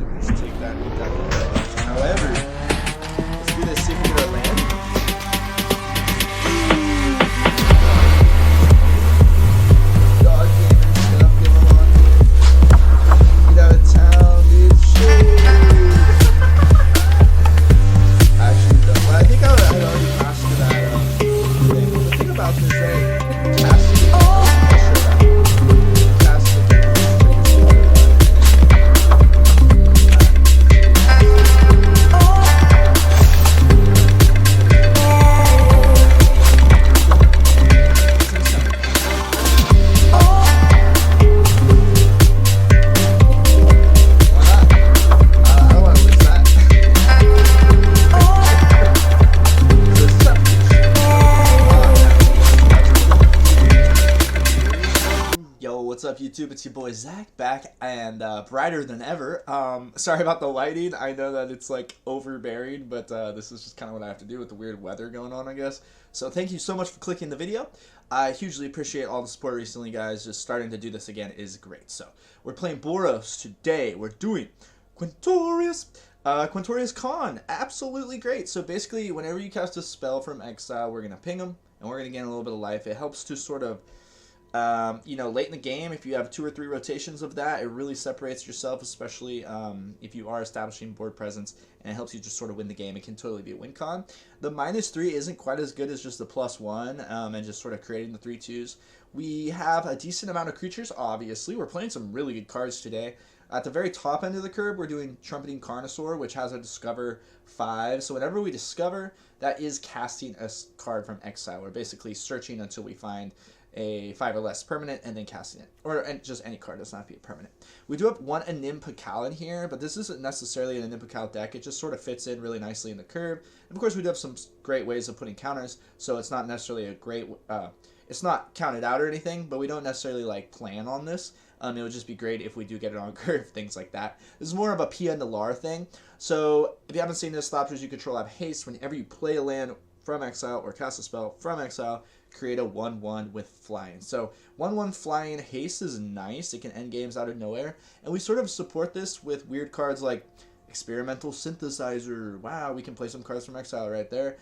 obviously we're just take that indefinitely. However, let's do this, see if we get our land. Dog gaming stuff going on here. Get out of town, dude. Shit. Actually, well, I think I had already passed to that thing. The thing about this, right? Casting YouTube, it's your boy Zach back and brighter than ever. Sorry about the lighting. I know that it's like overbearing, but this is just kind of what I have to do with the weird weather going on, I guess. So thank you so much for clicking the video. I hugely appreciate all the support recently, guys. Just starting to do this again is great. So we're playing Boros today. We're doing Quintorious. Quintorious Khan, absolutely great. So basically, whenever you cast a spell from exile, we're gonna ping them and we're gonna gain a little bit of life. It helps to sort of you know, late in the game, if you have 2 or 3 rotations of that, it really separates yourself, especially if you are establishing board presence, and it helps you just sort of win the game. It can totally be a win con. The -3 isn't quite as good as just the +1 and just sort of creating the 3/2s. We have a decent amount of creatures, obviously. We're playing some really good cards today. At the very top end of the curve, we're doing Trumpeting Carnosaur, which has a Discover 5. So whenever we discover, that is casting a card from exile. We're basically searching until we find a 5 or less permanent and then casting it, or just any card, doesn't have to be a permanent. We do have one Animpakal in here, but this isn't necessarily an Animpakal deck. It just sort of fits in really nicely in the curve. And of course, we do have some great ways of putting counters, so it's not necessarily a great it's not counted out or anything, but we don't necessarily like plan on this. It would just be great if we do get it on curve, things like that. This is more of a Pia and Nalaar thing. So if you haven't seen this, Thopters, you control have haste. Whenever you play a land from exile or cast a spell from exile, create a 1/1 with flying. So 1/1 flying haste is nice. It can end games out of nowhere. And we sort of support this with weird cards like Experimental Synthesizer. Wow, we can play some cards from exile right there.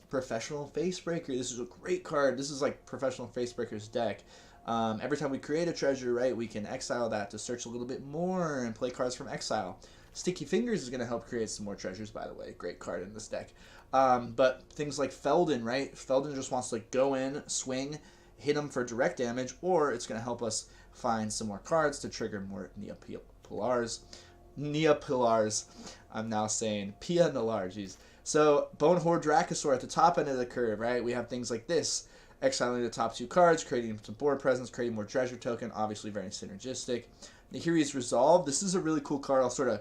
Professional Facebreaker. This is a great card. This is like Professional Facebreaker's deck. Every time we create a treasure, right, we can exile that to search a little bit more and play cards from exile. Sticky Fingers is going to help create some more treasures, by the way. Great card in this deck. But things like Feldon, right? Feldon just wants to go in, swing, hit him for direct damage, or it's going to help us find some more cards to trigger more Neopillars. I'm now saying Pia and Nalaar, jeez. So Bonehorde Dracosaur at the top end of the curve, right? We have things like this. Exiling the top 2 cards, creating some board presence, creating more treasure token, obviously very synergistic. Nahiri's Resolve, this is a really cool card. I'll sort of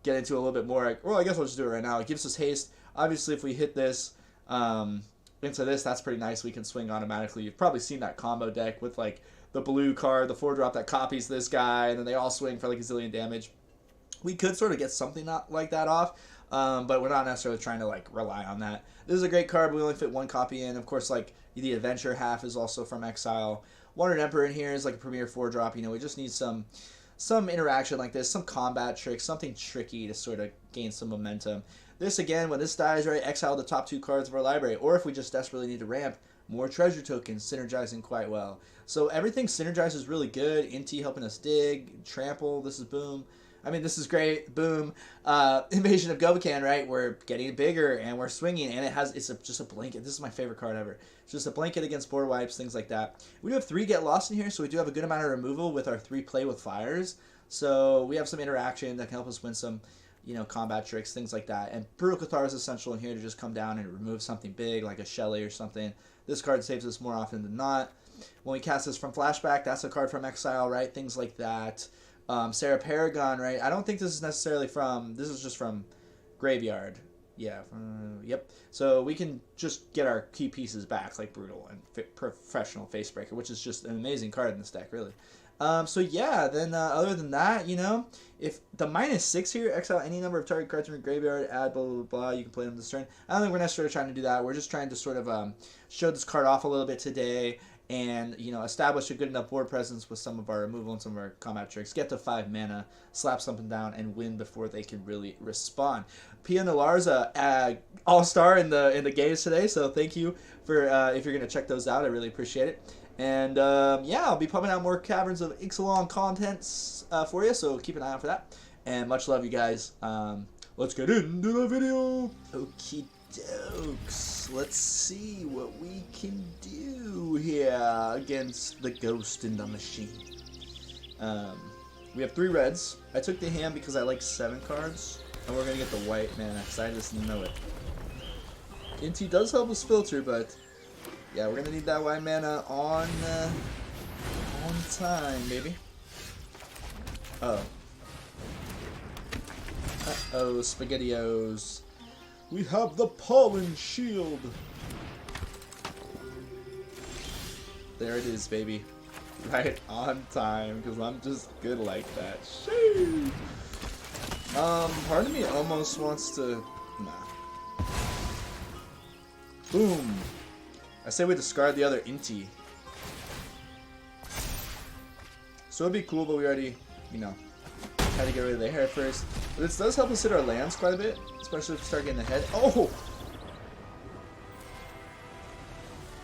get into a little bit more. Well, I guess I'll just do it right now. It gives us haste. Obviously, if we hit this into this, that's pretty nice. We can swing automatically. You've probably seen that combo deck with like the blue card, the 4-drop that copies this guy, and then they all swing for like a zillion damage. We could sort of get something like that off, but we're not necessarily trying to like rely on that. This is a great card. We only fit 1 copy in. Of course, like the Adventure half is also from exile. Wandered Emperor in here is like a premier 4-drop. You know, we just need some interaction like this, some combat tricks, something tricky to sort of gain some momentum. This again, when this dies, right, exile the top 2 cards of our library, or if we just desperately need to ramp, more treasure tokens, synergizing quite well. So everything synergizes really good. Inti helping us dig, trample, this is boom. I mean, this is great, boom. Invasion of Gobakhan, right, we're getting bigger and we're swinging, and it's just a blanket. This is my favorite card ever. It's just a blanket against board wipes, things like that. We do have 3 Get Lost in here, so we do have a good amount of removal with our 3 Play with Fires. So we have some interaction that can help us win some, you know, combat tricks, things like that. And Brutal Cathar is essential in here to just come down and remove something big, like a Shelly or something. This card saves us more often than not. When we cast this from Flashback, that's a card from exile, right? Things like that. Sarah Paragon, right? I don't think this is necessarily from, this is just from Graveyard. Yeah, yep. So we can just get our key pieces back, like Brutal and Professional Facebreaker, which is just an amazing card in this deck, really. So yeah, then other than that, you know, if the -6 here, exile any number of target cards from your graveyard, add blah, blah, blah, you can play them this turn. I don't think we're necessarily trying to do that. We're just trying to sort of show this card off a little bit today and, you know, establish a good enough board presence with some of our removal and some of our combat tricks, get to 5 mana, slap something down, and win before they can really respond. Pia and Nalaar's a all-star in the games today, so thank you for if you're going to check those out. I really appreciate it. And yeah, I'll be pumping out more Caverns of Ixalan contents for you, so keep an eye out for that. And much love, you guys. Let's get into the video. Okie dokes. Let's see what we can do here against the Ghost in the Machine. We have 3 reds. I took the hand because I like 7 cards. And we're going to get the white mana because I just know it. Inti does help us filter, but yeah, we're going to need that white mana on time, baby. Oh. Uh-oh, SpaghettiOs. We have the Pollen Shield. There it is, baby. Right on time, because I'm just good like that. Sheesh. Part of me almost wants to... Nah. Boom. I say we discard the other Inti. So it'd be cool, but we already, you know, had to get rid of the hair first. But this does help us hit our lands quite a bit, especially if we start getting ahead. Oh!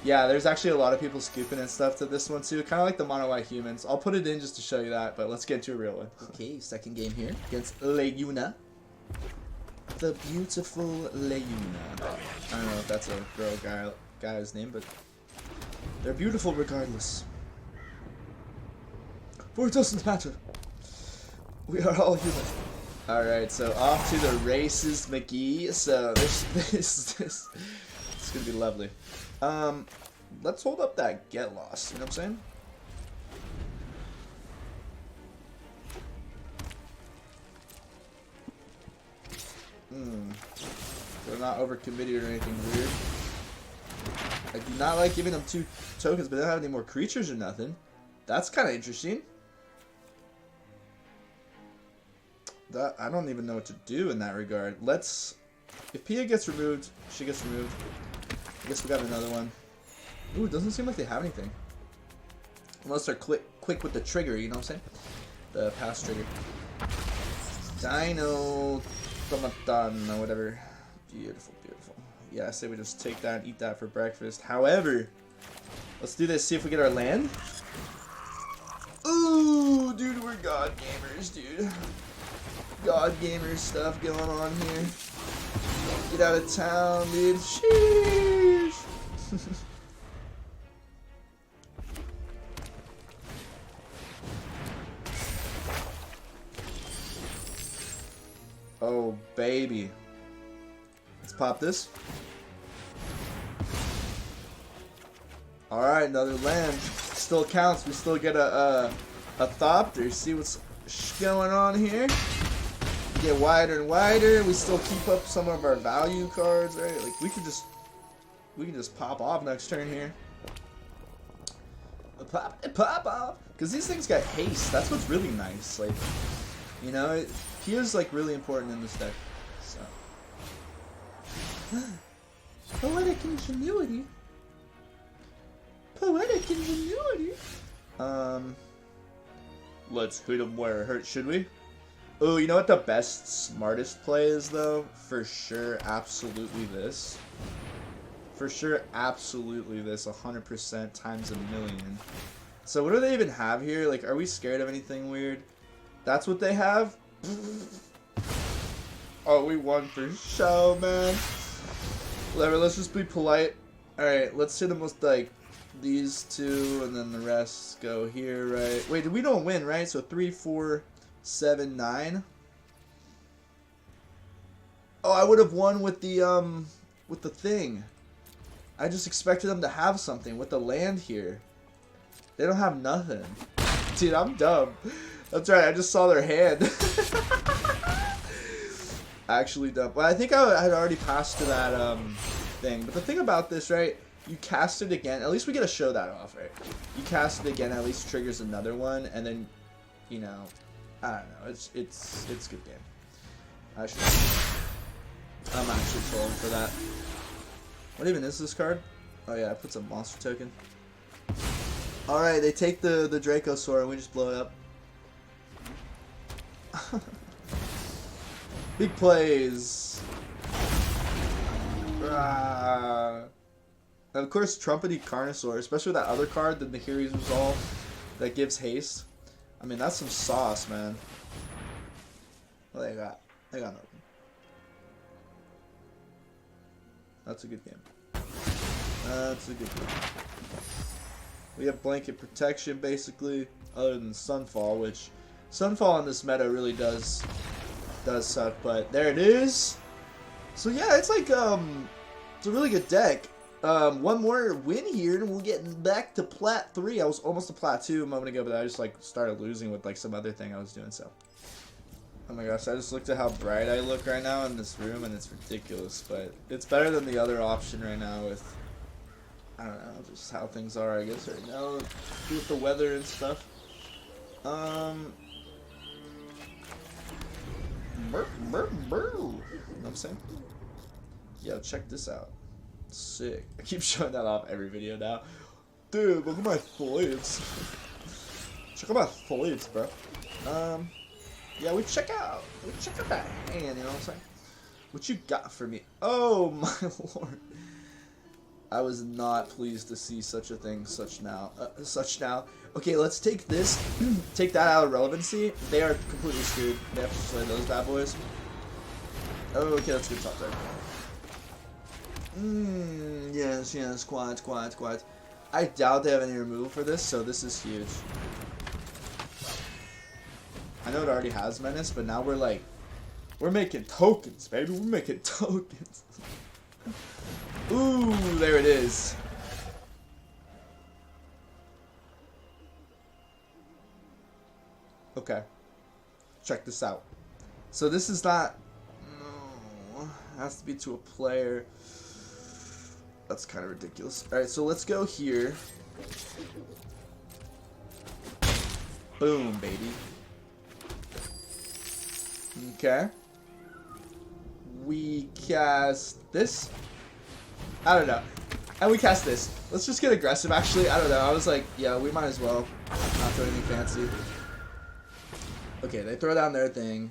Yeah, there's actually a lot of people scooping and stuff to this one too. Kind of like the mono white humans. I'll put it in just to show you that, but let's get into a real one. Okay, second game here against Leuna. The beautiful Leuna. I don't know if that's a girl guy's name, but they're beautiful regardless. For it doesn't matter. We are all human. Alright, so off to the races, McGee. So this is gonna be lovely. Let's hold up that get lost, you know what I'm saying? They're not overcommitted or anything weird. I do not like giving them 2 tokens, but they don't have any more creatures or nothing. That's kind of interesting. I don't even know what to do in that regard. If Pia gets removed, she gets removed. I guess we got another one. Ooh, it doesn't seem like they have anything. Unless they're quick with the trigger, you know what I'm saying? The pass trigger. Dino Tomaton or whatever. Beautiful, beautiful. Yeah, I say we just take that and eat that for breakfast. However, let's do this, see if we get our land. Ooh, dude, we're god gamers, dude. God gamer stuff going on here. Get out of town, dude. Sheesh. Oh, baby. Let's pop this. Alright, another land. Still counts. We still get a Thopter. See what's going on here? Get wider and wider. We still keep up some of our value cards, right? Like we can just pop off next turn here. Pop off, because these things got haste. That's what's really nice. Like, you know, Pia's like really important in this deck. So poetic ingenuity. Poetic ingenuity. Let's hit him where it hurts. Should we? Oh, you know what the best, smartest play is, though? For sure, absolutely this. For sure, absolutely this. 100% times a million. So what do they even have here? Like, are we scared of anything weird? That's what they have? Oh, we won for show, man. Let's just be polite. Alright, let's hit them with, like, these 2, and then the rest go here, right? Wait, we don't win, right? So 3, 4... 7, 9. Oh, I would have won with the thing. I just expected them to have something with the land here. They don't have nothing. Dude, I'm dumb. That's right, I just saw their hand. Actually dumb. Well, I think I had already passed to that thing. But the thing about this, right? You cast it again. At least we get to show that off, right? You cast it again, at least triggers another one, and then, you know, I don't know. It's a good game. I'm actually trolling for that. What even is this card? Oh yeah, I put some monster token. Alright, they take the Dracosaur and we just blow it up. Big plays. And of course, Trumpety Carnosaur, especially that other card, the Nahiri's Resolve, that gives haste. I mean, that's some sauce, man. What they got? They got nothing. That's a good game. That's a good game. We have blanket protection, basically, other than Sunfall, which Sunfall in this meta really does suck, but there it is. So yeah, it's like, it's a really good deck. One more win here, and we'll get back to Plat 3. I was almost to Plat 2 a moment ago, but I just, like, started losing with, like, some other thing I was doing, so. Oh my gosh, I just looked at how bright I look right now in this room, and it's ridiculous, but it's better than the other option right now with, I don't know, just how things are, I guess, right now, with the weather and stuff. You know what I'm saying? Yo, check this out. Sick. I keep showing that off every video now. Dude, look at my foliage. Check out my foliage, bro. Yeah, we check out that hand, you know what I'm saying? What you got for me? Oh my lord. I was not pleased to see such a thing, such now. Okay, let's take this, take that out of relevancy. They are completely screwed. They have to slay those bad boys. Oh, okay, that's good top there. Yes, quiet. I doubt they have any removal for this, so this is huge. I know it already has Menace, but now we're making tokens, baby. We're making tokens. Ooh, there it is. Okay. Check this out. So this is not... No. It has to be to a player. That's kind of ridiculous. Alright, so let's go here. Boom, baby. Okay. We cast this. I don't know. And we cast this. Let's just get aggressive, actually. I don't know. I was like, yeah, we might as well not do anything fancy. Okay, they throw down their thing.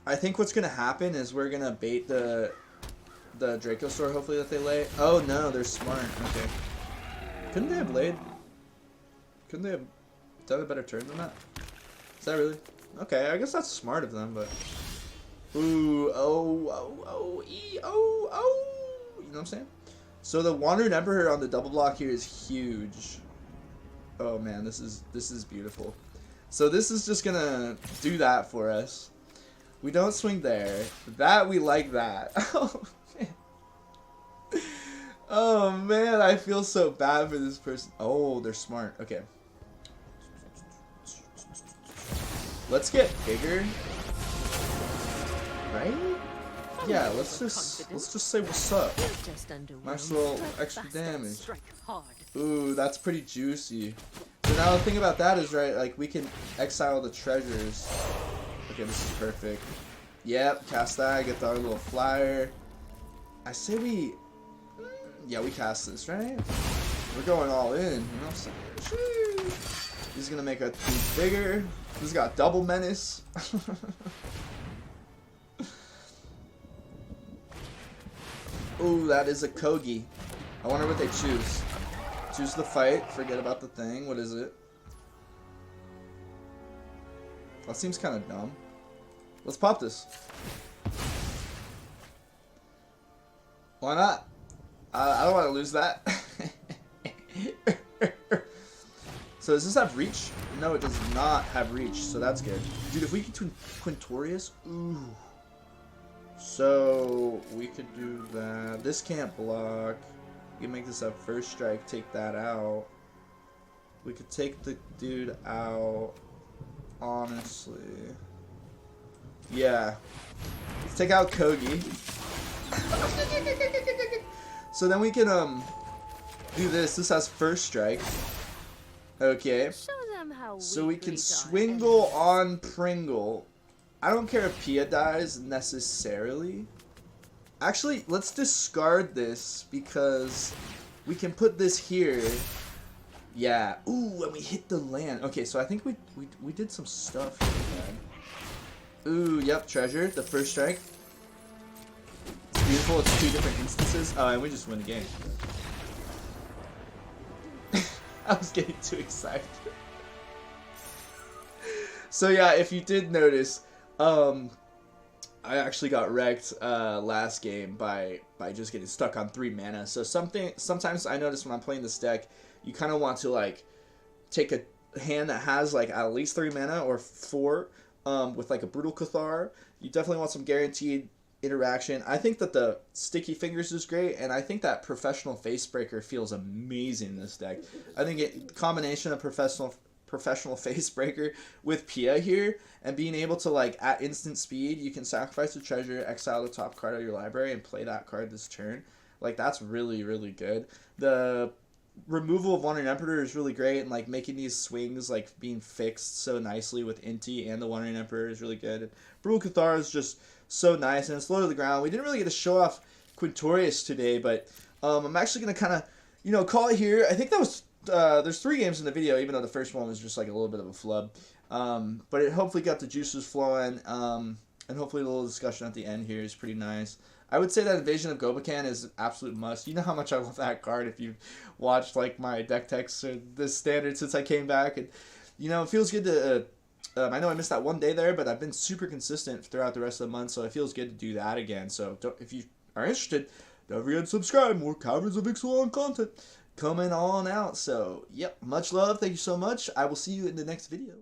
I think what's going to happen is we're going to bait the Dracosaur, hopefully, that they lay. Oh, no, they're smart. Okay. Couldn't they have laid? Couldn't they have done a better turn than that? Is that really? Okay, I guess that's smart of them, but... Ooh, oh. You know what I'm saying? So the Wandering Emperor on the double block here is huge. Oh man, this is beautiful. So this is just gonna do that for us. We don't swing there. That, we like that. Oh man, I feel so bad for this person. Oh, they're smart. Okay. Let's get bigger. Right? Yeah, let's just say what's up. Nice little extra damage. Ooh, that's pretty juicy. So now the thing about that is, right, like we can exile the treasures. Okay, this is perfect. Yep, cast that, get our little flyer. I say we... Yeah, we cast this, right? We're going all in, you know what I'm saying? He's gonna make our team bigger. He's got double menace. Ooh, that is a Kogi. I wonder what they choose. Choose the fight, forget about the thing. What is it? That seems kind of dumb. Let's pop this. Why not? I don't want to lose that. So does this have reach? No, it does not have reach, so that's good. Dude, if we could Quintorious, ooh. So we could do that. This can't block. We can make this a first strike, take that out. We could take the dude out. Honestly. Yeah. Let's take out Kogi. So then we can do this. This has first strike. Okay. So we can swingle on Pringle. I don't care if Pia dies necessarily. Actually, let's discard this because we can put this here. Yeah. Ooh, and we hit the land. Okay, so I think we did some stuff here, man. Ooh, yep, treasure, the first strike. It's beautiful, it's 2 different instances. Oh, and we just win the game. I was getting too excited. So yeah, if you did notice, I actually got wrecked last game by just getting stuck on 3 mana. So sometimes I notice when I'm playing this deck, you kind of want to like take a hand that has like at least 3 mana or 4 with like a Brutal Cathar. You definitely want some guaranteed interaction. I think that the Sticky Fingers is great, and I think that Professional Facebreaker feels amazing in this deck. I think it combination of Professional Facebreaker with Pia here, and being able to like at instant speed, you can sacrifice a treasure, exile the top card of your library, and play that card this turn. Like that's really, really good. The removal of Wandering Emperor is really great, and like making these swings like being fixed so nicely with Inti and the Wandering Emperor is really good. And Brutal Cathar is just so nice, and it's low to the ground. We didn't really get to show off Quintorious today, but I'm actually gonna kind of call it here. I think that was there's 3 games in the video, even though the first one was just like a little bit of a flub. But it hopefully got the juices flowing, and hopefully a little discussion at the end here is pretty nice. I would say that Invasion of Gobakhan is an absolute must. You know how much I love that card if you've watched like my deck techs or this standard since I came back. And it feels good to I know I missed that one day there, but I've been super consistent throughout the rest of the month, so it feels good to do that again. So if you are interested, don't forget to subscribe. More Caverns of Ixalan content coming on out. So yep, much love. Thank you so much. I will see you in the next video.